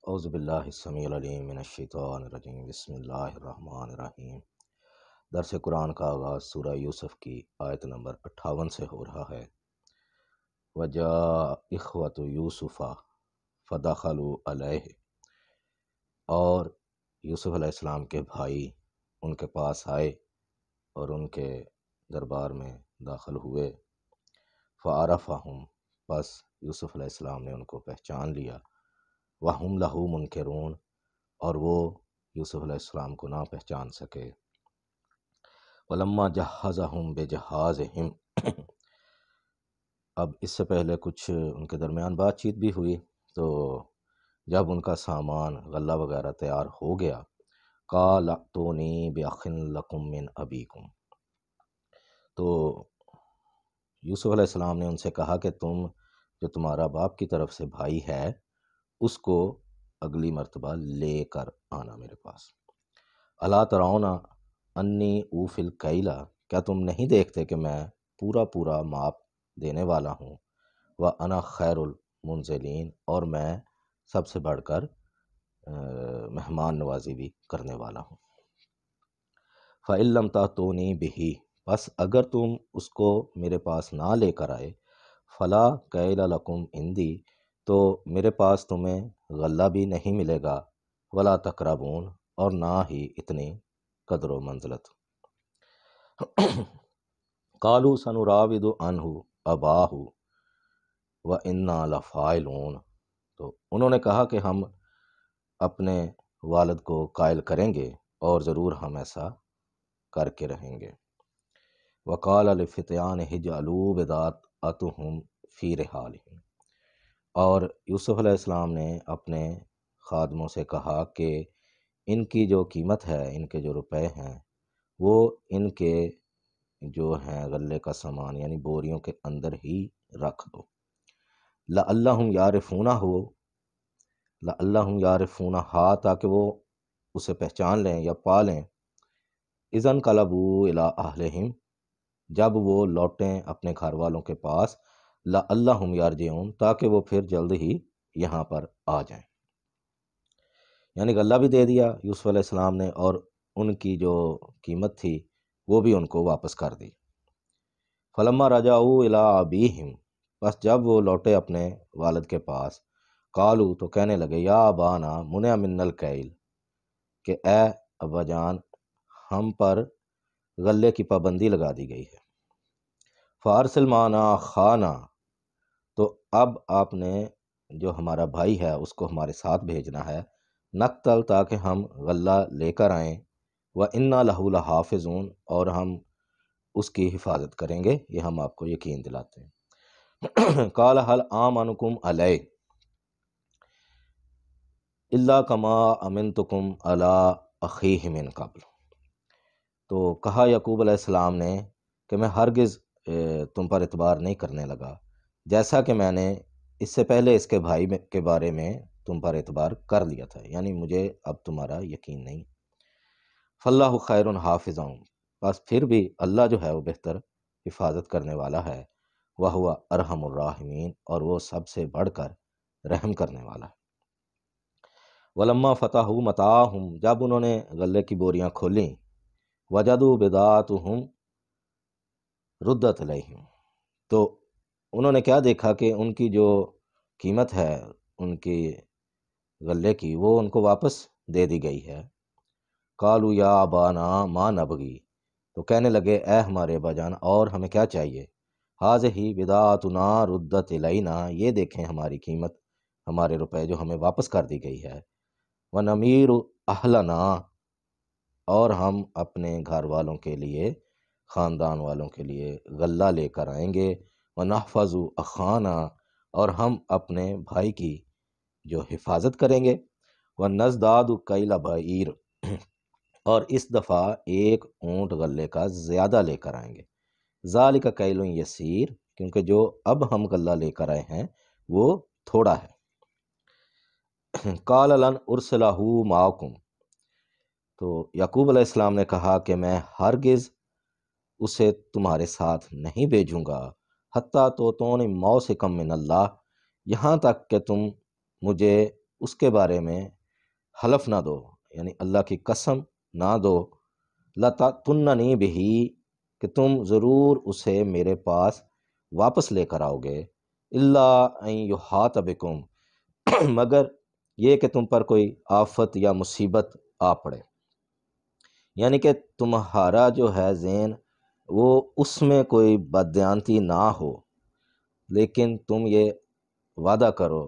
اعوذ باللہ السمیع العلیم من الشیطان الرجیم بسم اللہ الرحمن الرحیم۔ درس قرآن کا آغاز سورہ یوسف کی آیت نمبر 58 سے ہو رہا ہے۔ وَجَاءَ إِخْوَةُ يُوسُفَ فَدَخَلُوا عَلَيْهِ، اور یوسف علیہ السلام کے بھائی ان کے پاس آئے اور ان کے دربار میں داخل ہوئے۔ فَعَرَفَهُمْ، پس یوسف علیہ السلام نے ان کو پہچان لیا۔ وَهُمْ لَهُ مُنْكِرُونَ، اور وہ یوسف علیہ السلام کو نہ پہچان سکے۔ وَلَمَّا جَهَّزَهُمْ بِجَهَازِهِمْ، اب اس سے پہلے کچھ ان کے درمیان بات چیت بھی ہوئی، تو جب ان کا سامان غلہ وغیرہ تیار ہو گیا، قَالَ ائْتُونِي بِأَخٍ لَكُم مِّنْ أَبِيكُمْ، تو یوسف علیہ السلام نے ان سے کہا کہ تم جو تمہارا باپ کی طرف سے بھائی ہے اس کو اگلی مرتبہ لے کر آنا میرے پاس۔ الا ترون انی اوفی الکیل، کیا تم نہیں دیکھتے کہ میں پورا پورا ماپ دینے والا ہوں۔ وانا خیر المنزلین، اور میں سب سے بڑھ کر مہمان نوازی بھی کرنے والا ہوں۔ فإن لم تأتونی بہ، بس اگر تم اس کو میرے پاس نہ لے کر آئے، فلا کیل لکم عندی، تو میرے پاس تمہیں غلہ بھی نہیں ملے گا، ولا تقربون، اور نہ ہی اتنی قدر و منزلت۔ قالوا سنراود عنہ اباہ وانا لفاعلون، تو انہوں نے کہا کہ ہم اپنے والد کو قائل کریں گے اور ضرور ہم ایسا کر کے رہیں گے۔ وقال لفتیانہ اجعلوا بضاعتهم فی رحالہم، اور یوسف علیہ السلام نے اپنے خادموں سے کہا کہ ان کی جو قیمت ہے، ان کے جو روپے ہیں، وہ ان کے جو ہیں غلے کا سامان یعنی بوریوں کے اندر ہی رکھ دو۔ لعلہم یعرفونہ، لعلہم یعرفونہا، تاکہ وہ اسے پہچان لیں یا پا لیں۔ اذا انقلبوا الی اہلہم، جب وہ لوٹیں اپنے گھر والوں کے پاس۔ لعلہم یرجعون، تاکہ وہ پھر جلد ہی یہاں پر آ جائیں۔ یعنی غلہ بھی دے دیا یوسف علیہ السلام نے، اور ان کی جو قیمت تھی وہ بھی ان کو واپس کر دی۔ فلما رجعوا الی ابیہم، بس جب وہ لوٹے اپنے والد کے پاس، قالوا، تو کہنے لگے، یا ابانا منع منا الکیل، کہ اے ابا جان، ہم پر غلے کی پابندی لگا دی گئی ہے۔ فارسل معنا اخانا، تو اب آپ نے جو ہمارا بھائی ہے اس کو ہمارے ساتھ بھیجنا ہے، نقتل، تاکہ ہم غلہ لے کر آئیں، وَإِنَّا لَهُ لَحَافِظُونَ، اور ہم اس کی حفاظت کریں گے، یہ ہم آپ کو یقین دلاتے ہیں۔ قَالَ هَلْ آمَنُكُمْ عَلَيْهِ إِلَّا كَمَا أَمِنْتُكُمْ عَلَىٰ أَخِيهِ مِنْ قَبْلُ، تو کہا یعقوب علیہ السلام نے کہ میں ہرگز تم پر اعتبار نہیں کرنے لگا، جیسا کہ میں نے اس سے پہلے اس کے بھائی کے بارے میں تم پر اعتبار کر لیا تھا، یعنی مجھے اب تمہارا یقین نہیں۔ فاللہ خیر حافظ، بس پھر بھی اللہ جو ہے وہ بہتر حفاظت کرنے والا ہے۔ وہو ارحم الراحمین، اور وہ سب سے بڑھ کر رحم کرنے والا ہے۔ ولما فتحوا متاعہم، جب انہوں نے غلے کی بوریاں کھولیں، وجدوا بضاعتہم ردت علیہم، تو انہوں نے کیا دیکھا کہ ان کی جو قیمت ہے ان کی غلے کی، وہ ان کو واپس دے دی گئی ہے۔ قالوا یا ابانا ما نبغی، تو کہنے لگے، اے ہمارے ابا جان، اور ہمیں کیا چاہیے۔ ھذہ بضاعتنا ردت الینا، یہ دیکھیں ہماری قیمت، ہمارے روپے جو ہمیں واپس کر دی گئی ہے۔ ونمیر اہلنا، اور ہم اپنے گھر والوں کے لیے، خاندان والوں کے لیے غلہ لے کر آئیں گے۔ ونحفظ اخانا، اور ہم اپنے بھائی کی جو حفاظت کریں گے۔ ونزداد کیل بعیر، اور اس دفعہ ایک اونٹ غلے کا زیادہ لے کر آئیں گے۔ ذالک کیل یسیر، کیونکہ جو اب ہم غلہ لے کر آئے ہیں وہ تھوڑا ہے۔ قال لن ارسلہ معکم، تو یعقوب علیہ السلام نے کہا کہ میں ہرگز اسے تمہارے ساتھ نہیں بھیجوں گا، حتیٰ توتون موثقا من اللہ، یہاں تک کہ تم مجھے اس کے بارے میں حلف نہ دو، یعنی اللہ کی قسم نہ دو، لَتَأْتُنَّنِي بِهِ، کہ تم ضرور اسے میرے پاس واپس لے کر آؤ گے، إِلَّا أَن يُحَاطَ بِكُمْ، مگر یہ کہ تم پر کوئی آفت یا مصیبت آ پڑے، یعنی کہ تمہارا جو ہے ذہن وہ اس میں کوئی بددیانتی نہ ہو، لیکن تم یہ وعدہ کرو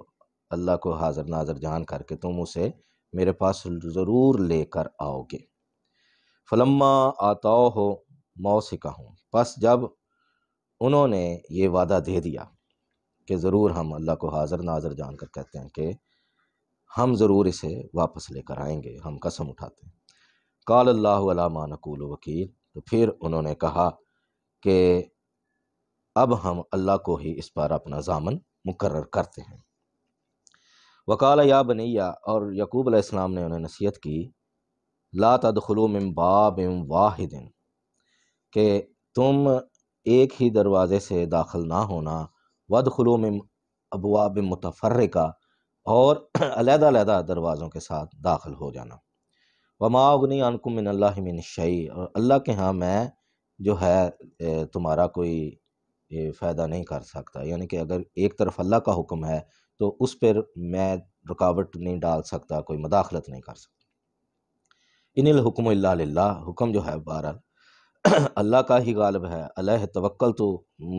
اللہ کو حاضر ناظر جان کر کے تم اسے میرے پاس ضرور لے کر آؤ گے۔ فلما آتوہ موثقہم، پس جب انہوں نے یہ وعدہ دے دیا کہ ضرور ہم اللہ کو حاضر ناظر جان کر کہتے ہیں کہ ہم ضرور اسے واپس لے کر آئیں گے، ہم قسم اٹھاتے ہیں، قال اللہ علی ما نقول وکیل، تو پھر انہوں نے کہا کہ اب ہم اللہ کو ہی اس پر اپنا ضامن مقرر کرتے ہیں۔ وقال یا بنیہ، اور یعقوب علیہ السلام نے انہیں نصیحت کی، لا تدخلوا من باب واحد، کہ تم ایک ہی دروازے سے داخل نہ ہونا، وادخلوا من ابواب متفرقہ، اور علیحدہ علیحدہ دروازوں کے ساتھ داخل ہو جانا، وما اغنی عنکم من اللہ من شیء، اور اللہ کے ہاں میں جو ہے تمہارا کوئی فائدہ نہیں کر سکتا، یعنی کہ اگر ایک طرف اللہ کا حکم ہے تو اس پر میں رکاوٹ نہیں ڈال سکتا، کوئی مداخلت نہیں کر سکتا۔ ان الحکم الا للہ، حکم جو ہے بہرحال اللہ کا ہی غالب ہے، علیہ توکل، تو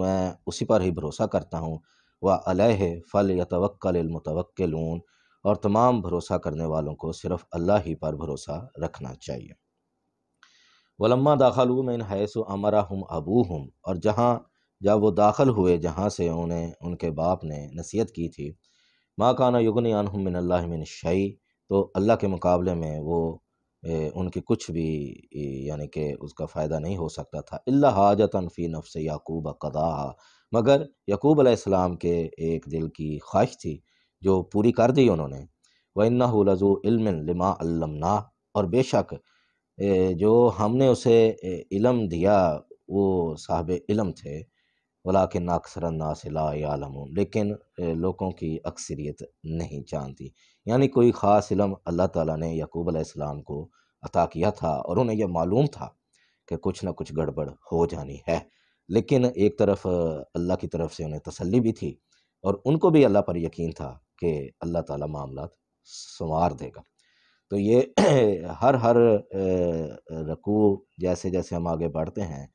میں اسی پر ہی بھروسہ کرتا ہوں، وعلیہ فلیتوکل المتوکلون، اور تمام بھروسہ کرنے والوں کو صرف اللہ ہی پر بھروسہ رکھنا چاہیے۔ ولما داخلوا من حیث امرہم ابوہم، اور جب وہ داخل ہوئے جہاں سے انہیں ان کے باپ نے نصیحت کی تھی، ما کان یغنی عنہم من اللہ من شیء، تو اللہ کے مقابلے میں وہ ان کی کچھ بھی یعنی کہ اس کا فائدہ نہیں ہو سکتا تھا، الا حاجۃ فی نفس یعقوب قضاها، مگر یعقوب علیہ السلام کے ایک دل کی خواہش تھی جو پوری کر دی انہوں نے، وَإِنَّهُ لَذُو عِلْمٍ لِمَا عَلَّمْنَاهُ، اور بے شک جو ہم نے اسے علم دیا وہ صاحب علم تھے، ولیکن اکثر الناس لا یعلمون، لیکن لوگوں کی اکثریت نہیں جانتی، یعنی کوئی خاص علم اللہ تعالیٰ نے یعقوب علیہ السلام کو عطا کیا تھا اور انہیں یہ معلوم تھا کہ کچھ نہ کچھ گڑبڑ ہو جانی ہے، لیکن ایک طرف اللہ کی طرف سے انہیں تسلی بھی تھی اور ان کو بھی اللہ پر یقین تھا کہ اللہ تعالیٰ معاملات سنوار دے گا۔ تو یہ ہر رکوع جیسے جیسے ہم آگے بڑھتے ہیں،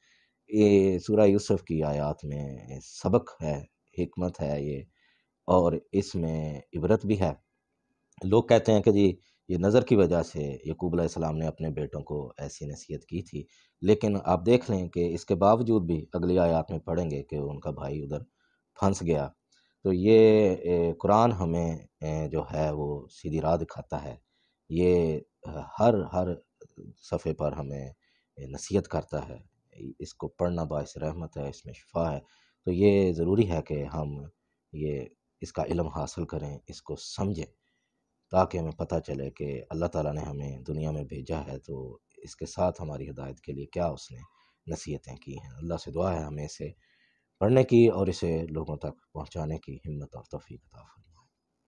یہ سورہ یوسف کی آیات میں سبق ہے، حکمت ہے یہ، اور اس میں عبرت بھی ہے۔ لوگ کہتے ہیں کہ جی یہ نظر کی وجہ سے یعقوب علیہ السلام نے اپنے بیٹوں کو ایسی نصیحت کی تھی، لیکن آپ دیکھ لیں کہ اس کے باوجود بھی اگلی آیات میں پڑھیں گے کہ ان کا بھائی ادھر پھنس گیا۔ تو یہ قرآن ہمیں جو ہے وہ سیدھی راہ دکھاتا ہے، یہ ہر صفحے پر ہمیں نصیحت کرتا ہے، اس کو پڑھنا باعث رحمت ہے، اس میں شفا ہے، تو یہ ضروری ہے کہ ہم اس کا علم حاصل کریں، اس کو سمجھیں، تاکہ ہمیں پتہ چلے کہ اللہ تعالیٰ نے ہمیں دنیا میں بھیجا ہے تو اس کے ساتھ ہماری ہدایت کے لیے کیا اس نے نصیحتیں کی ہیں۔ اللہ سے دعا ہے ہمیں اسے پڑھنے کی اور اسے لوگوں تک پہنچانے کی ہمت اور توفیق عطا فرمائے۔